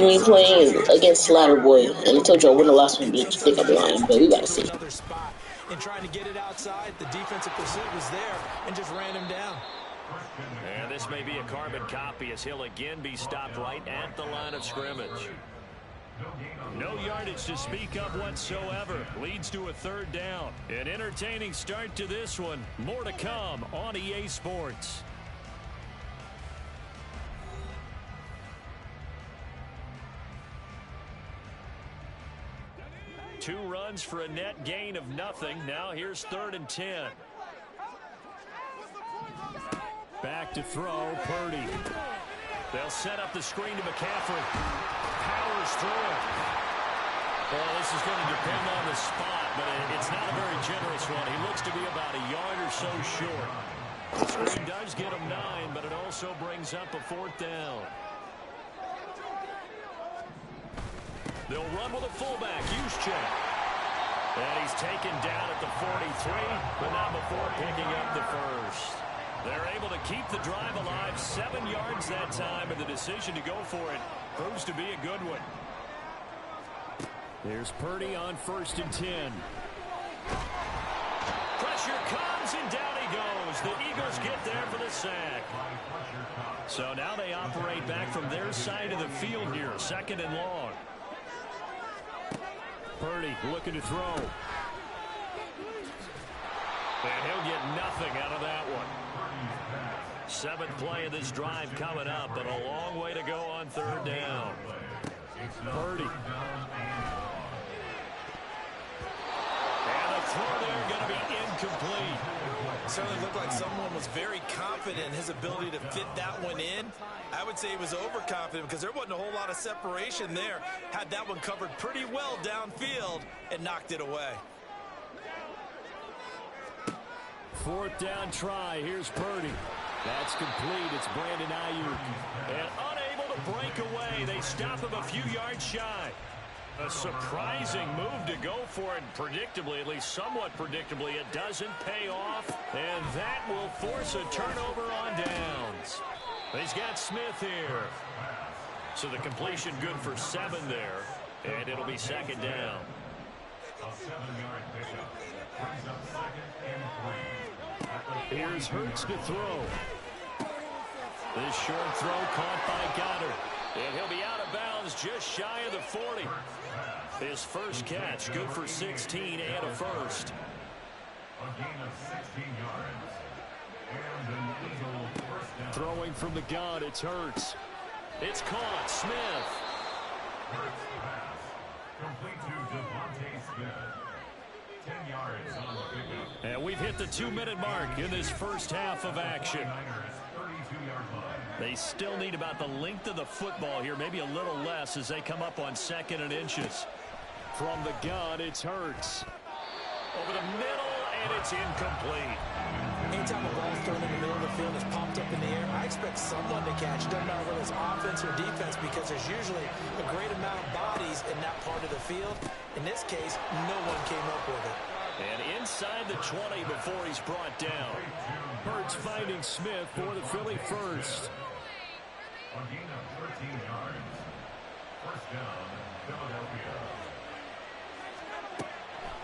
me playing against Slatter Boy, and I told you I won the last one, but you think I'm lying, but we gotta see. Another spot and trying to get it outside. The defensive pursuit was there and just ran him down. And this may be a carbon copy as he'll again be stopped right at the line of scrimmage. No yardage to speak of whatsoever. Leads to a third down. An entertaining start to this one. More to come on EA Sports. Two runs for a net gain of nothing. Now here's 3rd and 10. Back to throw, Purdy. They'll set up the screen to McCaffrey. Powers through it. Well, this is going to depend on the spot, but it's not a very generous one. He looks to be about a yard or so short. The screen does get him 9, but it also brings up a 4th down. They'll run with a fullback, Juszczyk. And he's taken down at the 43, but not before picking up the first. They're able to keep the drive alive, 7 yards that time, and the decision to go for it proves to be a good one. Here's Purdy on 1st and 10. Pressure comes, and down he goes. The Eagles get there for the sack. So now they operate back from their side of the field here, 2nd and long. Purdy looking to throw. And he'll get nothing out of that one. 7th play of this drive coming up, but a long way to go on 3rd down. Purdy. And the throw there going to be incomplete. Certainly looked like someone was very confident in his ability to fit that one in. I would say he was overconfident because there wasn't a whole lot of separation there. Had that one covered pretty well downfield and knocked it away. 4th down try. Here's Purdy. That's complete. It's Brandon Ayuk. And unable to break away. They stop him a few yards shy. A surprising move to go for it. Predictably, at least somewhat predictably, it doesn't pay off. And that will force a turnover on downs. He's got Smith here. So the completion good for 7 there. And it'll be 2nd down. Here's Hurts to throw. This short throw caught by Goddard. And he'll be out of bounds just shy of the 40. His first catch, good for 16 and a first. Throwing from the gun, it's Hurts. It's caught, Smith. And we've hit the 2-minute mark in this first half of action. They still need about the length of the football here, maybe a little less as they come up on 2nd and inches. From the gun, it's Hurts. Over the middle, and it's incomplete. Anytime a ball's thrown in the middle of the field is popped up in the air, I expect someone to catch. Doesn't matter whether it's offense or defense because there's usually a great amount of bodies in that part of the field. In this case, no one came up with it. And inside the 20 before he's brought down. Hurts finding Smith for the Philly first.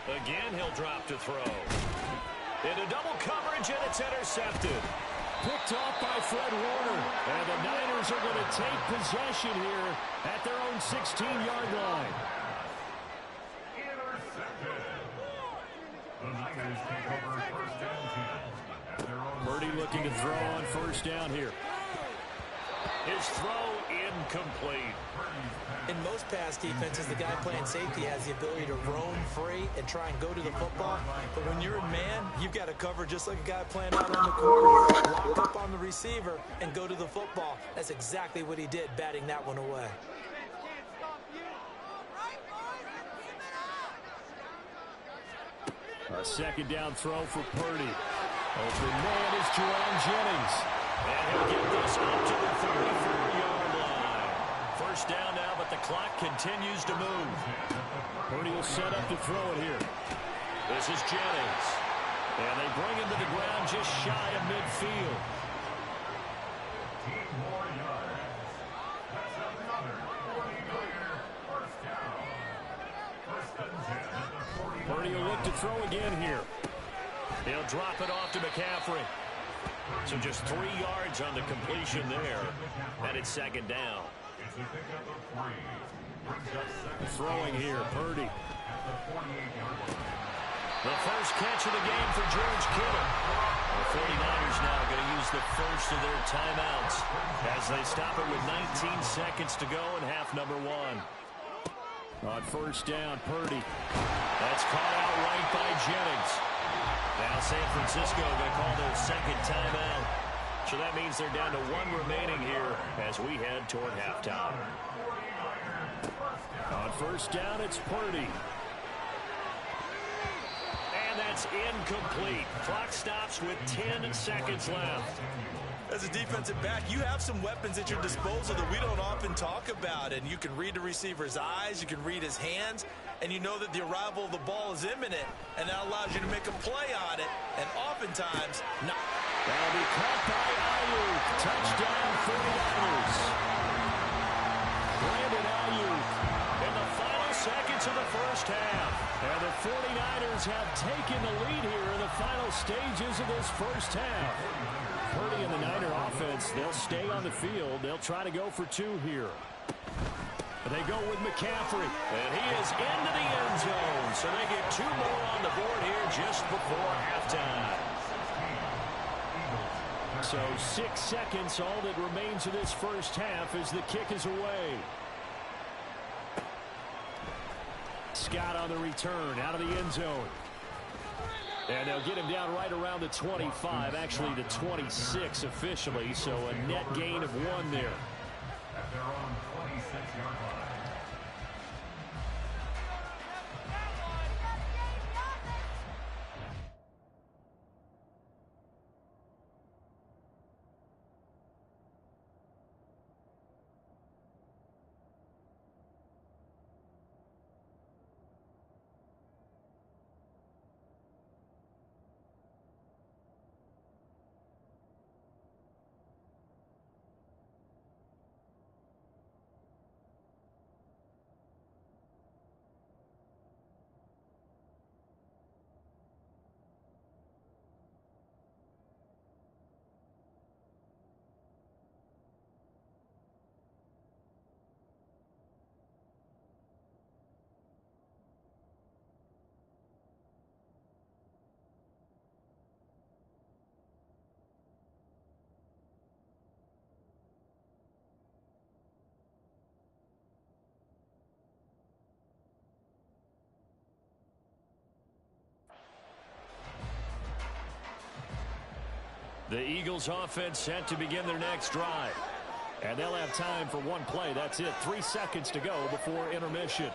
Again, he'll drop to throw. Into double coverage, and it's intercepted. Picked off by Fred Warner. And the Niners are going to take possession here at their own 16-yard line. Purdy looking to throw on 1st down here. His throw incomplete. In most pass defenses, the guy playing safety has the ability to roam free and try and go to the football. But when you're a man, you've got to cover just like a guy playing out on the corner. Lock up on the receiver and go to the football. That's exactly what he did, batting that one away. A 2nd down throw for Purdy. Open man is Jerome Jennings. And he'll get this up to the 34-yard line. 1st down now, but the clock continues to move. Purdy will set up to throw it here. This is Jennings. And they bring him to the ground just shy of midfield. Purdy will look to throw again here. He'll drop it off to McCaffrey. So just 3 yards on the completion there. And it's second down. Throwing here, Purdy. The first catch of the game for George Kittle. The 49ers now going to use the first of their timeouts as they stop it with 19 seconds to go in half number 1. On first down, Purdy. That's caught out right by Jennings. Now San Francisco going to call their second timeout. So that means they're down to 1 remaining here as we head toward halftime. On first down, it's Purdy. And that's incomplete. Clock stops with 10 seconds left. As a defensive back, you have some weapons at your disposal that we don't often talk about. And you can read the receiver's eyes, you can read his hands, and you know that the arrival of the ball is imminent, and that allows you to make a play on it, and oftentimes not. That'll be caught by Ayuk. Touchdown 49ers. Brandon Ayuk in the final seconds of the first half. And the 49ers have taken the lead here in the final stages of this first half. Purdy and the Niner offense, they'll stay on the field. They'll try to go for 2 here. They go with McCaffrey. And he is into the end zone. So they get 2 more on the board here just before halftime. So 6 seconds, all that remains of this first half as the kick is away. Scott on the return, out of the end zone. And they'll get him down right around the 25, actually the 26 officially, so a net gain of 1 there. At their own 26-yard line. The Eagles offense set to begin their next drive. And they'll have time for 1 play. That's it. 3 seconds to go before intermission.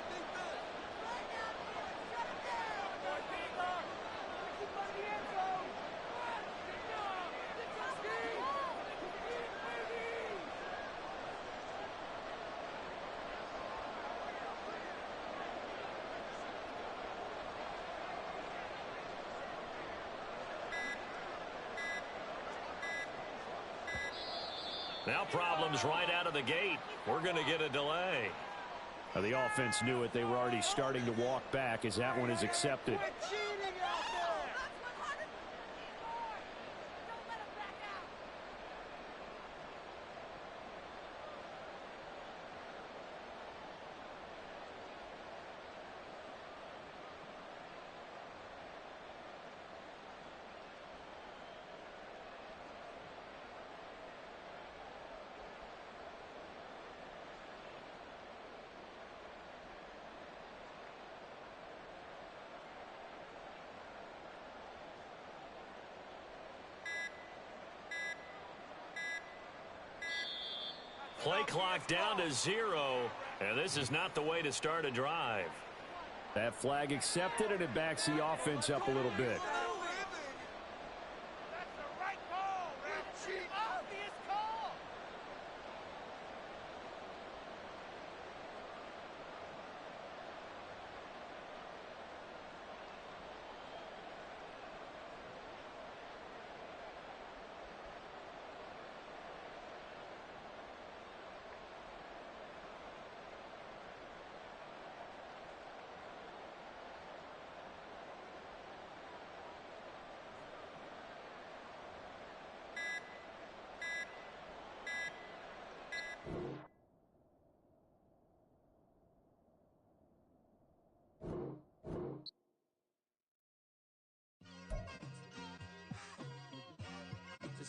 Now problems right out of the gate. We're going to get a delay. The offense knew it. They were already starting to walk back as that one is accepted. Play clock down to 0, and this is not the way to start a drive. That flag accepted, and it backs the offense up a little bit.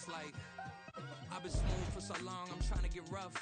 it's like I've been smooth for so long, I'm trying to get rough.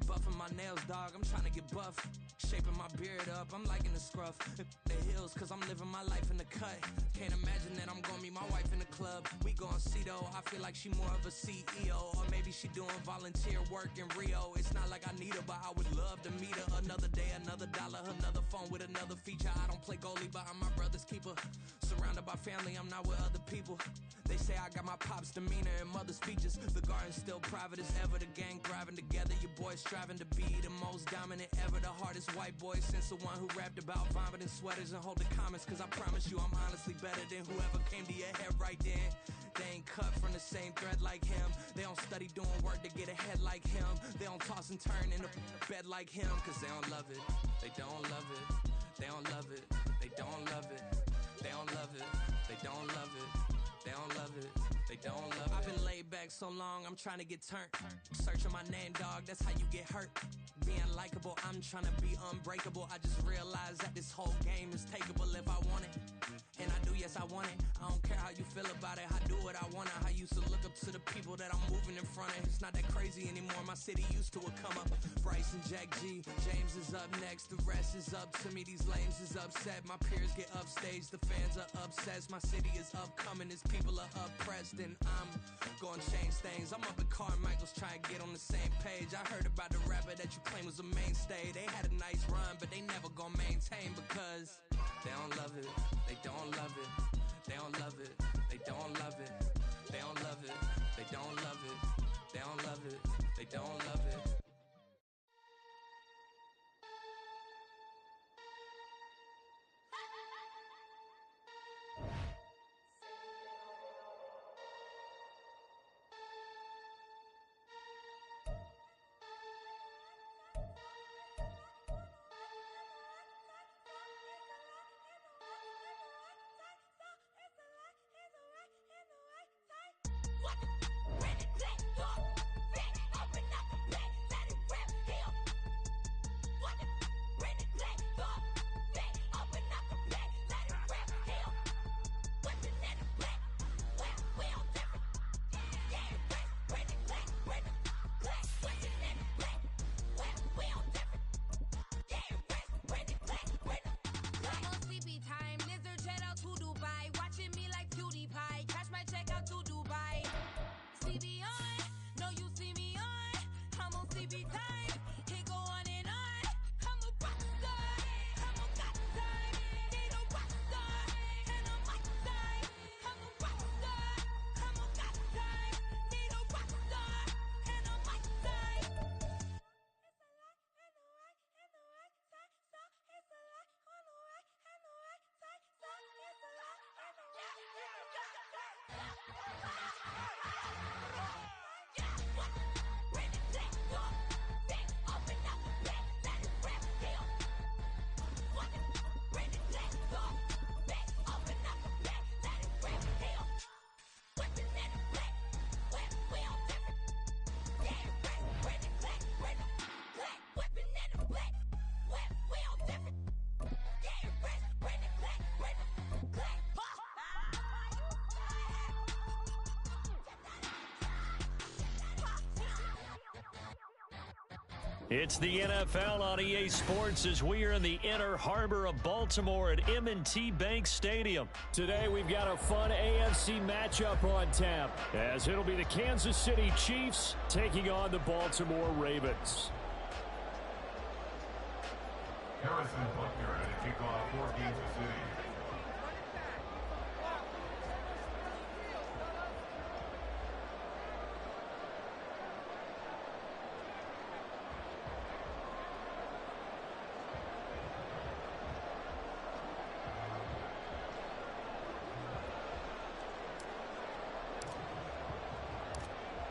Buffing my nails, dog, I'm trying to get buff. Shaping my beard up, I'm liking the scruff. The hills, cause I'm living my life in the cut. Can't imagine that I'm gonna meet my wife in the club. We gon' see though, I feel like she more of a CEO. Or maybe she doing volunteer work in Rio. It's not like I need her, but I would love to meet her. Another day, another dollar, another phone with another feature. I don't play goalie, but I'm my brother's keeper. Surrounded by family, I'm not with other people. They say I got my pop's demeanor and mother's features. The garden's still private as ever, the gang thriving together. Your boys striving to be the most dominant ever. The hardest white boy since the one who rapped about vomiting sweaters and holding comments. Cause I promise you I'm honestly better than whoever came to your head right then. They ain't cut from the same thread like him. They don't study doing work to get ahead like him. They don't toss and turn in the bed like him. Cause they don't love it, they don't love it. They don't love it, they don't love it. They don't love it, they don't love it. They don't love it, they don't love it. I've been laid back so long, I'm trying to get turned. Searching my name, dog, that's how you get hurt. Being likable, I'm trying to be unbreakable. I just realized that this whole game is takeable if I want it. And I do, yes, I want it. I don't care how you feel about it, I do what I want. I used to look up to the people that I'm moving in front of. It's not that crazy anymore, my city used to it come up. Bryce and Jack G, James is up next. The rest is up to me, these lames is upset. My peers get upstaged, the fans are obsessed. My city is upcoming, its people are oppressed. And I'm gonna change things. I'm up at Carmichael's trying to get on the same page. I heard about the rapper that you claim was a mainstay. They had a nice run, but they never gonna maintain because they don't love it, they don't love it, they don't love it, they don't love it, they don't love it, they don't love it, they don't love it, they don't love it. It's the NFL on EA Sports as we are in the inner harbor of Baltimore at M&T Bank Stadium. Today we've got a fun AFC matchup on tap as it'll be the Kansas City Chiefs taking on the Baltimore Ravens. Harrison Butker to kick off for Kansas City.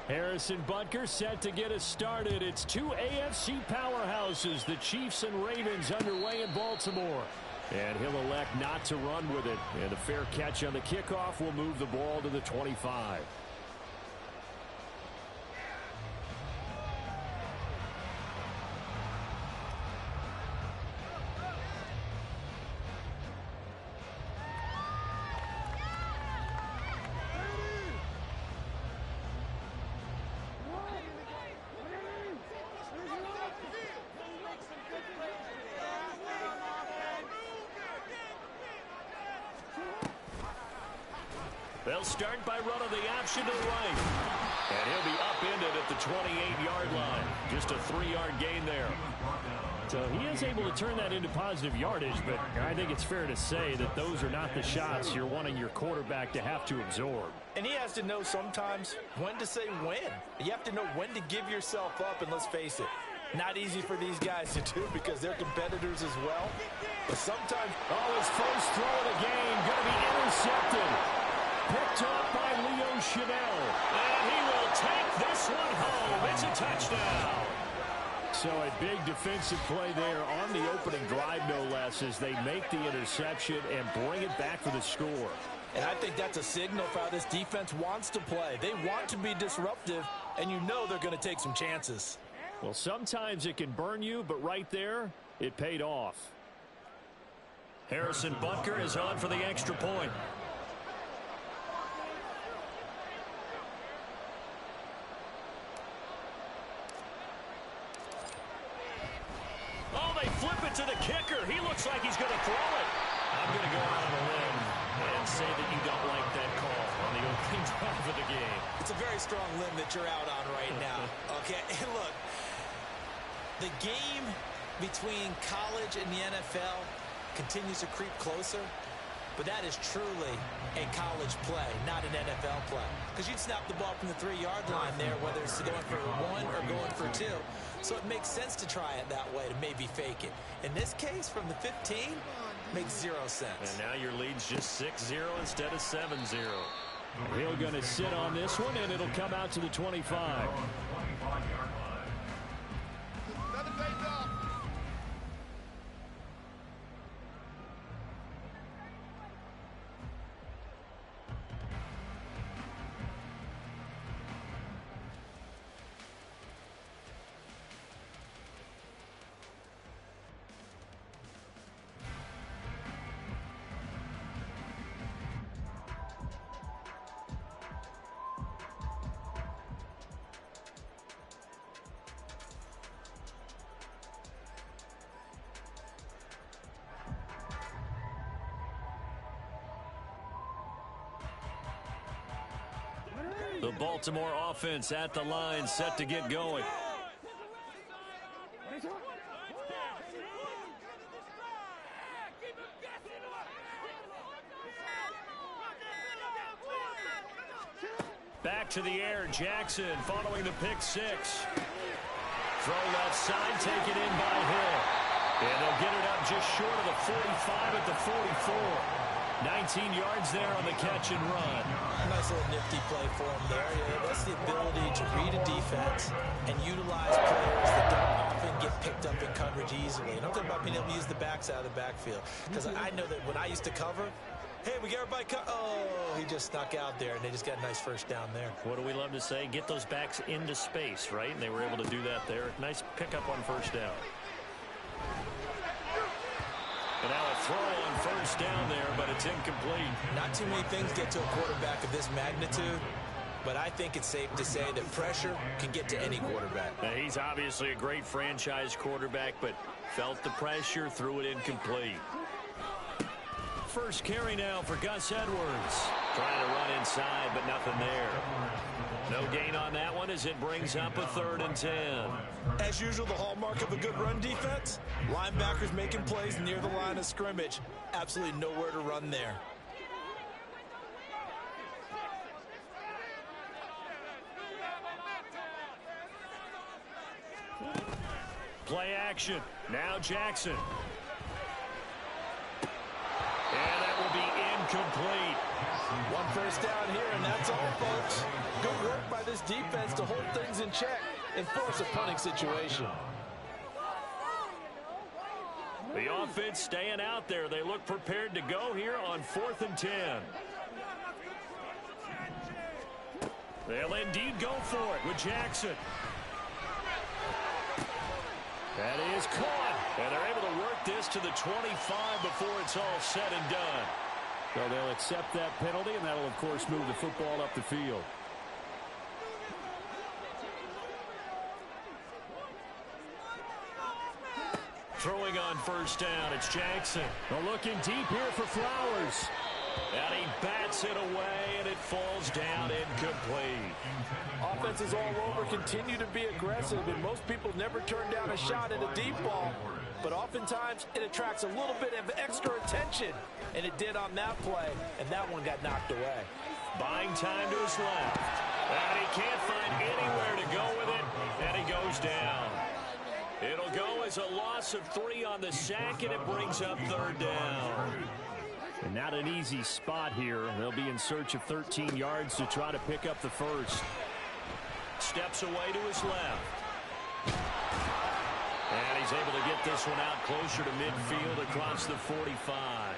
Harrison Butker set to get us started. It's two AFC powerhouses, the Chiefs and Ravens, underway in Baltimore. And he'll elect not to run with it. And a fair catch on the kickoff will move the ball to the 25. They'll start by running the option to the right. And he'll be upended at the 28-yard line. Just a 3-yard gain there. So he is able to turn that into positive yardage, but I think it's fair to say that those are not the shots you're wanting your quarterback to have to absorb. And he has to know sometimes when to say when. You have to know when to give yourself up, and let's face it, not easy for these guys to do because they're competitors as well. But sometimes... Oh, his first throw of the game going to be intercepted. Picked up by Leo Chanel. And he will take this one home. It's a touchdown. So a big defensive play there on the opening drive, no less, as they make the interception and bring it back for the score. And I think that's a signal for how this defense wants to play. They want to be disruptive, and you know they're going to take some chances. Well, sometimes it can burn you, but right there, it paid off. Harrison Butker is on for the extra point. Oh, they flip it to the kicker. He looks like he's going to throw it. I'm going to go out on a limb and say that you don't like that call on the opening drive of the game. It's a very strong limb that you're out on right now. Okay, and look, the game between college and the NFL continues to creep closer, but that is truly a college play, not an NFL play. Because you'd snap the ball from the 3-yard line there, whether it's going for 1 or going for 2. So it makes sense to try it that way, to maybe fake it. In this case, from the 15, makes 0 sense. And now your lead's just 6-0 instead of 7-0. Hill going to sit on this one, and it'll come out to the 25. The Baltimore offense at the line, set to get going. Back to the air, Jackson following the pick 6. Throw left side, taken in by Hill. And they'll get it up just short of the 45 at the 44. 19 yards there on the catch and run. Nice little nifty play for him there. Yeah, that's the ability to read a defense and utilize players that don't often get picked up in coverage easily. And I'm talking about being able to use the backs out of the backfield. Because I know that when I used to cover, hey, we got everybody oh, he just snuck out there, and they just got a nice first down there. What do we love to say? Get those backs into space, right? And they were able to do that there. Nice pickup on first down. And now a throw on first down there, but it's incomplete. Not too many things get to a quarterback of this magnitude, but I think it's safe to say that pressure can get to any quarterback. Now, he's obviously a great franchise quarterback, but felt the pressure, threw it incomplete. First carry now for Gus Edwards. Trying to run inside, but nothing there. No gain on that one as it brings up a 3rd and 10. As usual, the hallmark of a good run defense, linebackers making plays near the line of scrimmage. Absolutely nowhere to run there. Play action. Now Jackson. And that will be incomplete. One first down here, and that's all, folks. Good work by this defense to hold things in check and force a punting situation. The offense staying out there. They look prepared to go here on 4th and 10. They'll indeed go for it with Jackson. That is caught. And they're able to work this to the 25 before it's all said and done. So they'll accept that penalty, and that'll, of course, move the football up the field. Throwing on first down, it's Jackson. Well, looking deep here for Flowers. And he bats it away, and it falls down incomplete. Offenses all over continue to be aggressive, and most people never turn down a shot at a deep ball. But oftentimes, it attracts a little bit of extra attention, and it did on that play, and that one got knocked away. Buying time to his left. And he can't find anywhere to go with it, and he goes down. It'll go as a loss of 3 on the sack, and it brings up third down. And not an easy spot here. They'll be in search of 13 yards to try to pick up the first. Steps away to his left. And he's able to get this one out closer to midfield across the 45.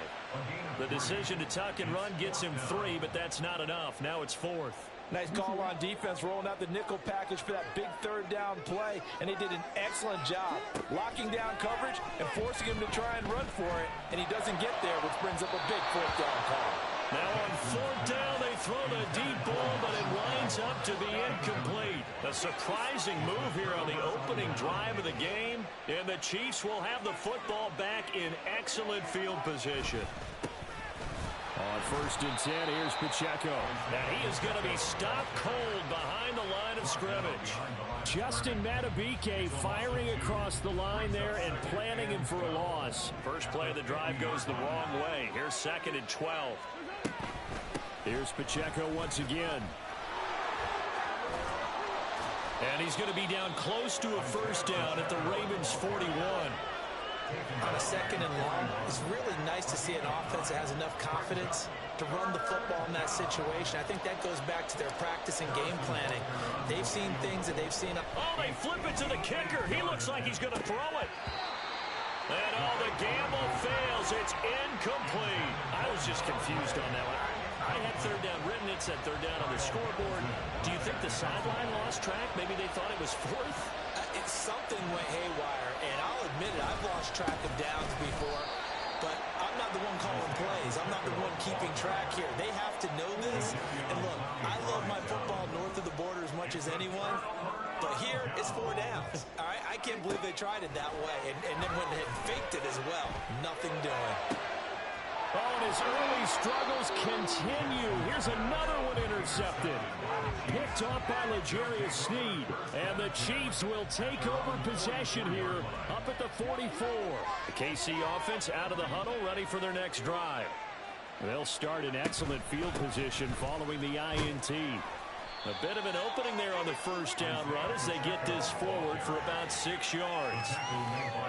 The decision to tuck and run gets him 3, but that's not enough. Now it's 4th. Nice call on defense, rolling out the nickel package for that big third down play, and they did an excellent job locking down coverage and forcing him to try and run for it, and he doesn't get there, which brings up a big 4th down call. Now on 4th down, they throw the deep ball, but it winds up to be incomplete. A surprising move here on the opening drive of the game, and the Chiefs will have the football back in excellent field position. On 1st and 10, here's Pacheco. And he is going to be stopped cold behind the line of scrimmage. Justin Matabike firing across the line there and planning him for a loss. First play of the drive goes the wrong way. Here's 2nd and 12. Here's Pacheco once again. And he's going to be down close to a first down at the Ravens 41. On a 2nd and long, it's really nice to see an offense that has enough confidence to run the football in that situation. I think that goes back to their practice and game planning. They've seen things that they've seen. Oh, they flip it to the kicker. He looks like he's going to throw it. And the gamble fails. It's incomplete. I was just confused on that one. I had third down written. It said third down on the scoreboard. Do you think the sideline lost track? Maybe they thought it was 4th? Something went haywire, and I'll admit it, I've lost track of downs before, but I'm not the one calling plays. I'm not the one keeping track here. They have to know this, and look, I love my football north of the border as much as anyone, but here it's 4 downs. All right, I can't believe they tried it that way, and then went ahead and faked it as well. Nothing doing. Oh, and his early struggles continue. Here's another one intercepted. Picked off by L'Jarius Sneed. And the Chiefs will take over possession here up at the 44. The KC offense out of the huddle, ready for their next drive. They'll start in excellent field position following the INT. A bit of an opening there on the first down run as they get this forward for about 6 yards.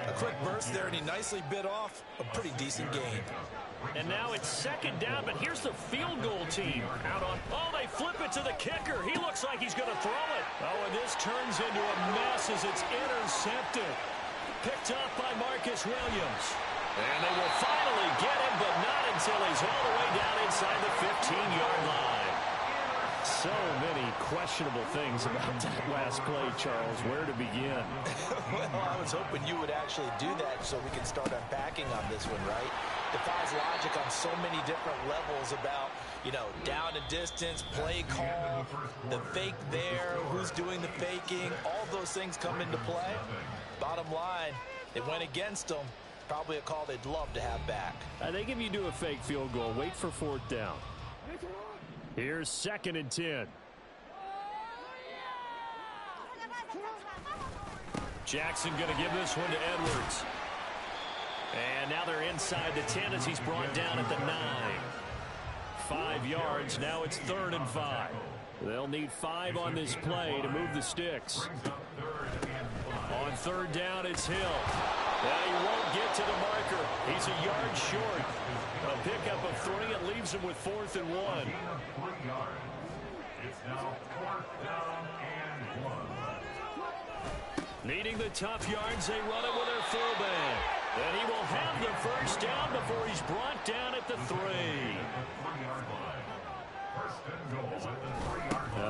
A quick burst there, and he nicely bit off a pretty decent gain. And now it's 2nd down, but here's the field goal team out on. Oh, they flip it to the kicker. He looks like he's going to throw it. Oh, and this turns into a mess as it's intercepted. Picked off by Marcus Williams. And they will finally get him, but not until he's all the way down inside the 15-yard line. So many questionable things about that last play, Charles. Where to begin? Well, I was hoping you would actually do that so we can start unpacking on this one, right? Defies logic on so many different levels about, down and distance, play call, the fake there, who's doing the faking. All those things come into play. Bottom line, it went against them. Probably a call they'd love to have back. I think if you do a fake field goal, wait for 4th down. Here's 2nd and 10. Jackson going to give this one to Edwards. And now they're inside the 10 as he's brought down at the 9. 5 yards. Now it's 3rd and 5. They'll need 5 on this play to move the sticks. On 3rd down, it's Hill. And he won't get to the marker. He's a yard short. A pickup of 3. It leaves him with 4th and 1. It's now 4th down and 1. Needing the tough yards, they run it with their fullback. And he will have the first down before he's brought down at the 3.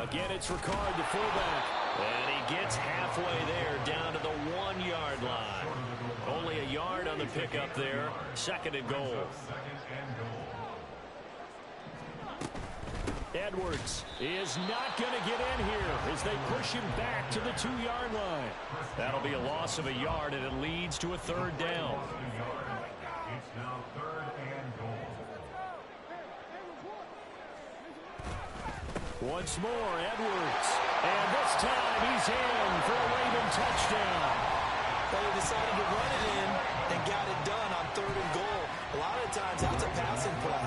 Again, it's Ricard, the fullback. And he gets halfway there, down to the 1-yard line. Only a yard on the pickup there. 2nd and goal. Edwards is not going to get in here as they push him back to the 2-yard line. That'll be a loss of a yard, and it leads to a 3rd down. It's now 3rd and goal. Once more, Edwards. And this time he's in for a Raven touchdown. But he decided to run it in and got it done on 3rd and goal. A lot of times that's a passing play.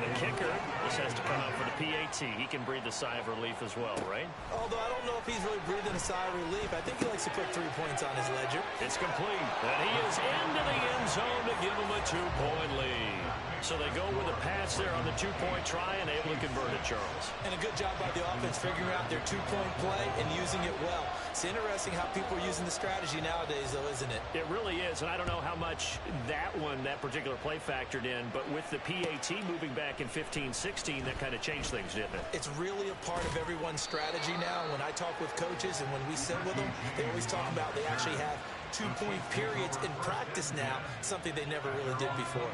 The kicker, this has to come out for the PAT. He can breathe a sigh of relief as well, right? Although I don't know if he's really breathing a sigh of relief. I think he likes to put 3 points on his ledger. It's complete. And he is into the end zone to give him a 2-point lead. So they go with a pass there on the 2-point try and able to convert it, Charles. And a good job by the offense figuring out their 2-point play and using it well. It's interesting how people are using the strategy nowadays, though, isn't it? It really is, and I don't know how much that particular play factored in, but with the PAT moving back in 15-16, that kind of changed things, didn't it? It's really a part of everyone's strategy now. When I talk with coaches and when we sit with them, they always talk about they actually have 2-point periods in practice now, something they never really did before.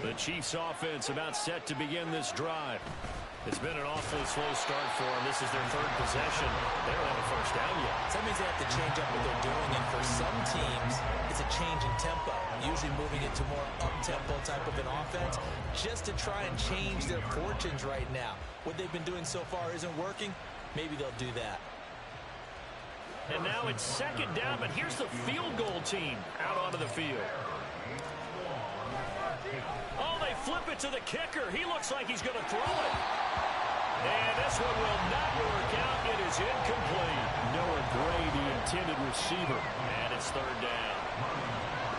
The Chiefs offense about set to begin this drive. It's been an awfully slow start for them. This is their 3rd possession. They don't have a first down yet. So that means they have to change up what they're doing, and for some teams, it's a change in tempo, usually moving it to more up-tempo type of an offense, just to try and change their fortunes right now. What they've been doing so far isn't working. Maybe they'll do that. And now it's 2nd down, but here's the field goal team out onto the field. Oh, they flip it to the kicker. He looks like he's going to throw it. And this one will not work out. It is incomplete. Noah Gray, the intended receiver. And it's 3rd down.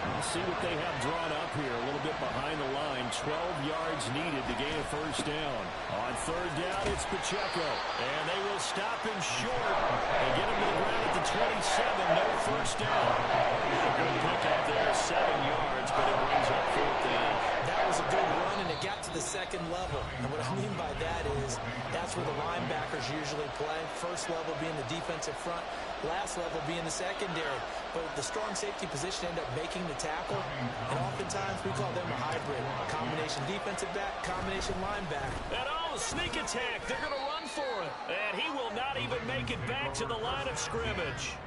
We'll see what they have drawn up here. A little bit behind the line. 12 yards needed to gain a first down. On 3rd down, it's Pacheco. And they will stop him short. They get him to the ground at the 27. No first down. A good pick up there. 7 yards, but it brings up 4th down. That was a good run, and it got to the 2nd level. And what I mean by that is that's where the linebackers usually play. First level being the defensive front, last level being the secondary. But the strong safety position end up making the tackle, and oftentimes we call them a hybrid. Combination defensive back, combination linebacker. And oh, sneak attack. They're going to run for it. And he will not even make it back to the line of scrimmage.